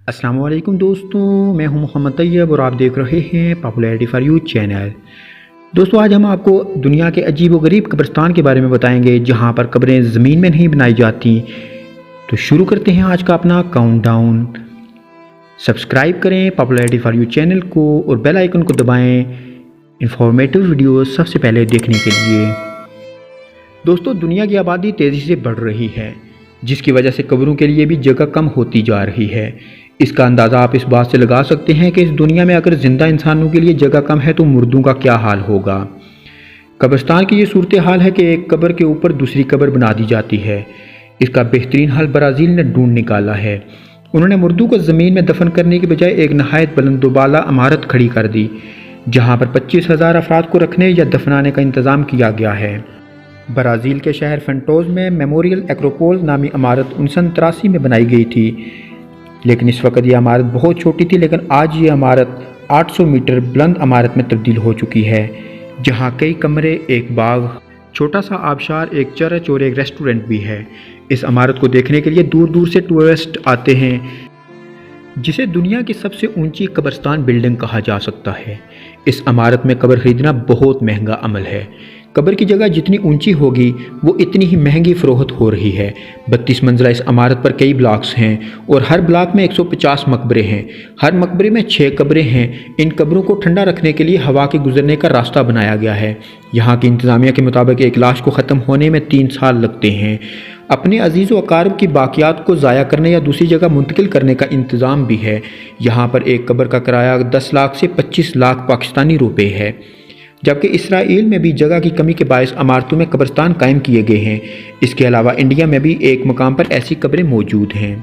अस्सलाम वालेकुम दोस्तों, मैं हूं मोहम्मद तैयब और आप देख रहे हैं पॉपुलैरिटी फॉर यू चैनल। दोस्तों, आज हम आपको दुनिया के अजीब व गरीब कब्रिस्तान के बारे में बताएंगे जहां पर कब्रें ज़मीन में नहीं बनाई जाती। तो शुरू करते हैं आज का अपना काउंटडाउन। सब्सक्राइब करें पॉपुलैरिटी फॉर यू चैनल को और बेल आइकन को दबाएं इंफॉर्मेटिव वीडियो सबसे पहले देखने के लिए। दोस्तों, दुनिया की आबादी तेज़ी से बढ़ रही है, जिसकी वजह से कब्रों के लिए भी जगह कम होती जा रही है। इसका अंदाज़ा आप इस बात से लगा सकते हैं कि इस दुनिया में अगर ज़िंदा इंसानों के लिए जगह कम है तो मुर्दों का क्या हाल होगा। कब्रिस्तान की ये सूरत हाल है कि एक कब्र के ऊपर दूसरी कब्र बना दी जाती है। इसका बेहतरीन हल ब्राज़ील ने ढूंढ निकाला है। उन्होंने मुर्दों को ज़मीन में दफन करने के बजाय एक नहायत बुलंदोबाला इमारत खड़ी कर दी, जहाँ पर 25,000 अफराद को रखने या दफनाने का इंतज़ाम किया गया है। ब्राज़ील के शहर फंटोज में मेमोरियल एक्रोपोल नामी इमारत 1983 में बनाई गई थी, लेकिन इस वक्त यह इमारत बहुत छोटी थी। लेकिन आज ये इमारत 800 मीटर बुलंद इमारत में तब्दील हो चुकी है, जहाँ कई कमरे, एक बाग, छोटा सा आबशार, एक चर्च और एक रेस्टोरेंट भी है। इस इमारत को देखने के लिए दूर दूर से टूरिस्ट आते हैं, जिसे दुनिया की सबसे ऊंची कब्रिस्तान बिल्डिंग कहा जा सकता है। इस इमारत में कब्र खरीदना बहुत महंगा अमल है। कब्र की जगह जितनी ऊंची होगी वो इतनी ही महंगी फ़रोख्त हो रही है। 32 मंजिला इस इमारत पर कई ब्लॉक्स हैं और हर ब्लॉक में 150 मकबरे हैं। हर मकबरे में 6 कब्रें हैं। इन कब्रों को ठंडा रखने के लिए हवा के गुजरने का रास्ता बनाया गया है। यहाँ की इंतज़ामिया के मुताबिक एक लाश को ख़त्म होने में 3 साल लगते हैं। अपने अजीज़ व अकारब की बाक़ियात को ज़ाया करने या दूसरी जगह मुंतकिल करने का इंतज़ाम भी है। यहाँ पर एक कब्र का किराया 10 लाख से 25 लाख पाकिस्तानी रुपए है। जबकि इसराइल में भी जगह की कमी के बायस इमारतों में कब्रिस्तान कायम किए गए हैं। इसके अलावा इंडिया में भी एक मकाम पर ऐसी कब्रें मौजूद हैं।